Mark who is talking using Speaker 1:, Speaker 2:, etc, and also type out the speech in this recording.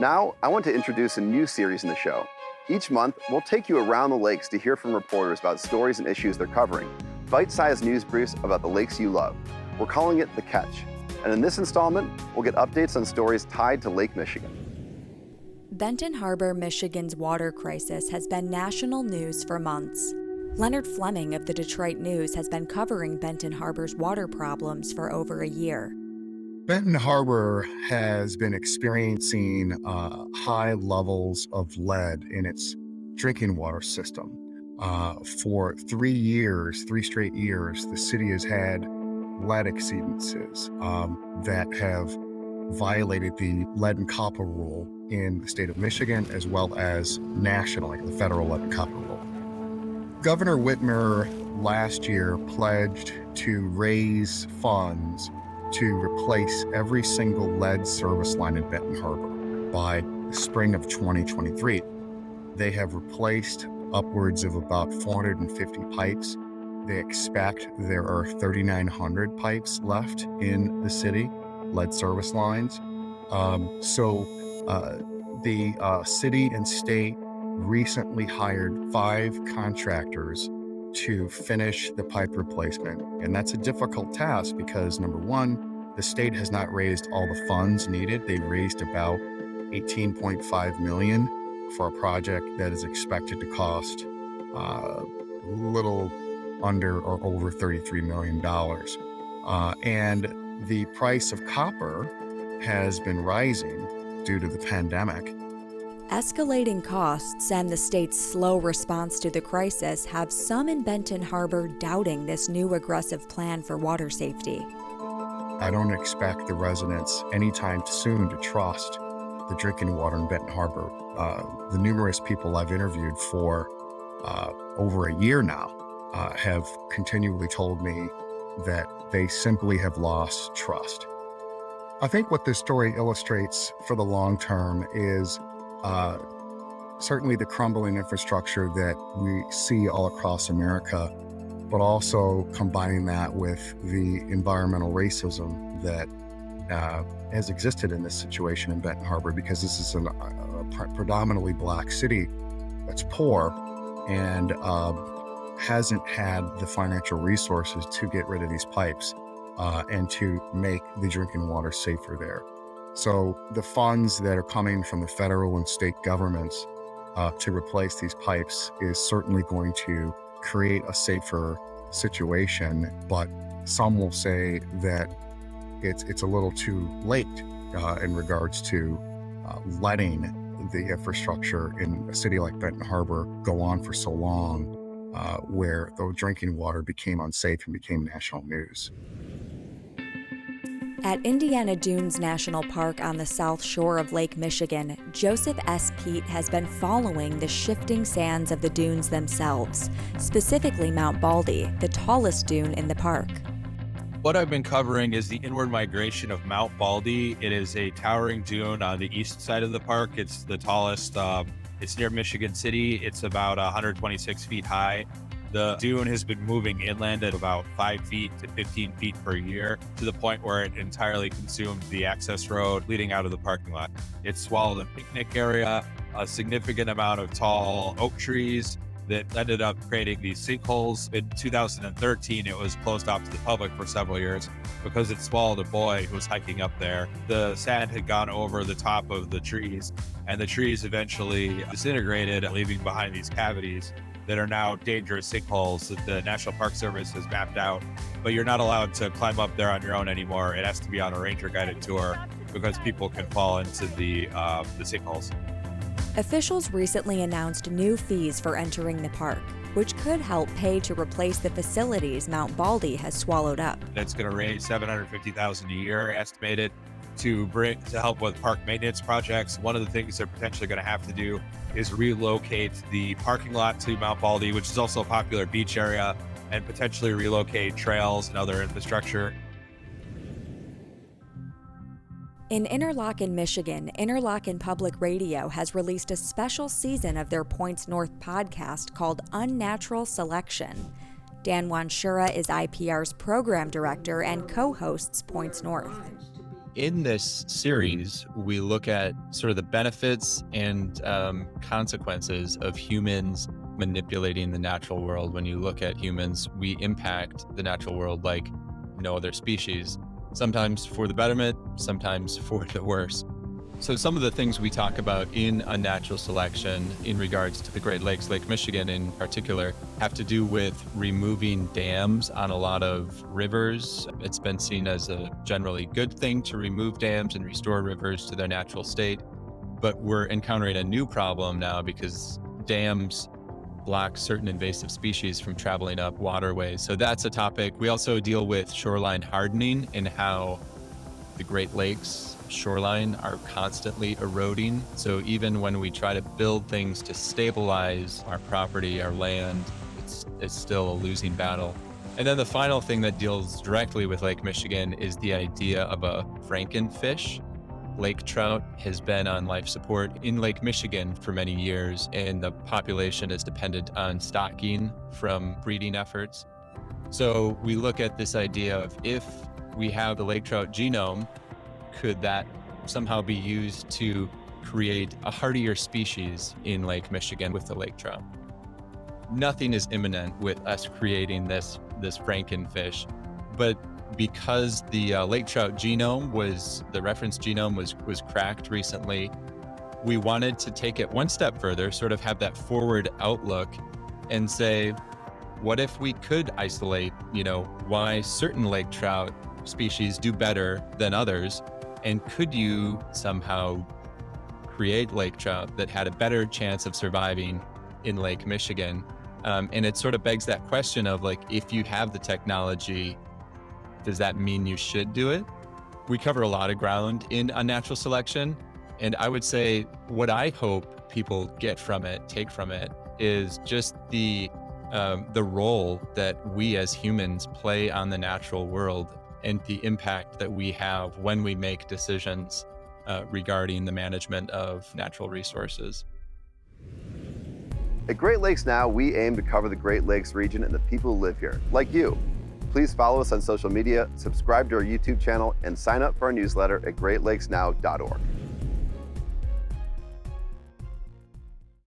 Speaker 1: Now, I want to introduce a new series in the show. Each month, we'll take you around the lakes to hear from reporters about stories and issues they're covering. Bite-sized news briefs about the lakes you love. We're calling it The Catch. And in this installment, we'll get updates on stories tied to Lake Michigan.
Speaker 2: Benton Harbor, Michigan's water crisis has been national news for months. Leonard Fleming of the Detroit News has been covering Benton Harbor's water problems for over a year.
Speaker 3: Benton Harbor has been experiencing high levels of lead in its drinking water system. For 3 straight years, the city has had lead exceedances that have violated the lead and copper rule in the state of Michigan, as well as nationally, the federal lead and copper rule. Governor Whitmer last year pledged to raise funds to replace every single lead service line in Benton Harbor by the spring of 2023. They have replaced upwards of about 450 pipes. They expect there are 3,900 pipes left in the city, lead service lines. The city and state recently hired 5 contractors to finish the pipe replacement. And that's a difficult task because, number one, the state has not raised all the funds needed. They raised about $18.5 million for a project that is expected to cost a little under or over $33 million. And the price of copper has been rising due to the pandemic.
Speaker 2: Escalating costs and the state's slow response to the crisis have some in Benton Harbor doubting this new aggressive plan for water safety.
Speaker 3: I don't expect the residents anytime soon to trust the drinking water in Benton Harbor. The numerous people I've interviewed for over a year now have continually told me that they simply have lost trust. I think what this story illustrates for the long term is certainly the crumbling infrastructure that we see all across America, but also combining that with the environmental racism that has existed in this situation in Benton Harbor, because this is a predominantly Black city that's poor and hasn't had the financial resources to get rid of these pipes and to make the drinking water safer there. So the funds that are coming from the federal and state governments to replace these pipes is certainly going to create a safer situation, but some will say that it's a little too late in regards to letting the infrastructure in a city like Benton Harbor go on for so long, where the drinking water became unsafe and became national news.
Speaker 2: At Indiana Dunes National Park on the south shore of Lake Michigan, Joseph S. Peet has been following the shifting sands of the dunes themselves, specifically Mount Baldy, the tallest dune in the park.
Speaker 4: What I've been covering is the inward migration of Mount Baldy. It is a towering dune on the east side of the park. It's the tallest. It's near Michigan City. It's about 126 feet high. The dune has been moving inland at about 5 feet to 15 feet per year, to the point where it entirely consumed the access road leading out of the parking lot. It swallowed a picnic area, a significant amount of tall oak trees that ended up creating these sinkholes. In 2013, it was closed off to the public for several years because it swallowed a boy who was hiking up there. The sand had gone over the top of the trees, and the trees eventually disintegrated, leaving behind these cavities that are now dangerous sinkholes that the National Park Service has mapped out. But you're not allowed to climb up there on your own anymore. It has to be on a ranger guided tour because people can fall into the sinkholes.
Speaker 2: Officials recently announced new fees for entering the park, which could help pay to replace the facilities Mount Baldy has swallowed up.
Speaker 4: It's going to raise $750,000 a year, estimated, to help with park maintenance projects. One of the things they're potentially going to have to do is relocate the parking lot to Mount Baldy, which is also a popular beach area, and potentially relocate trails and other infrastructure.
Speaker 2: In Interlochen, Michigan, Interlochen Public Radio has released a special season of their Points North podcast called Unnatural Selection. Dan Wanshura is IPR's program director and co-hosts Points North.
Speaker 5: In this series, we look at sort of the benefits and consequences of humans manipulating the natural world. When you look at humans, we impact the natural world like no other species, sometimes for the betterment, sometimes for the worse. So some of the things we talk about in Unnatural Selection in regards to the Great Lakes, Lake Michigan in particular, have to do with removing dams on a lot of rivers. It's been seen as a generally good thing to remove dams and restore rivers to their natural state. But we're encountering a new problem now because dams block certain invasive species from traveling up waterways. So that's a topic. We also deal with shoreline hardening and how the Great Lakes shoreline are constantly eroding. So even when we try to build things to stabilize our property, our land, it's still a losing battle. And then the final thing that deals directly with Lake Michigan is the idea of a frankenfish. Lake trout has been on life support in Lake Michigan for many years, and the population is dependent on stocking from breeding efforts. So we look at this idea of, if we have the lake trout genome, could that somehow be used to create a hardier species in Lake Michigan with the lake trout? Nothing is imminent with us creating this frankenfish, but because the lake trout genome the reference genome was cracked recently, we wanted to take it one step further, sort of have that forward outlook and say, what if we could isolate, why certain lake trout species do better than others? And could you somehow create lake trout that had a better chance of surviving in Lake Michigan? And it sort of begs that question of, like, if you have the technology, does that mean you should do it? We cover a lot of ground in Unnatural Selection. And I would say what I hope people take from it, is just the role that we as humans play on the natural world and the impact that we have when we make decisions regarding the management of natural resources.
Speaker 1: At Great Lakes Now, we aim to cover the Great Lakes region and the people who live here, like you. Please follow us on social media, subscribe to our YouTube channel, and sign up for our newsletter at greatlakesnow.org.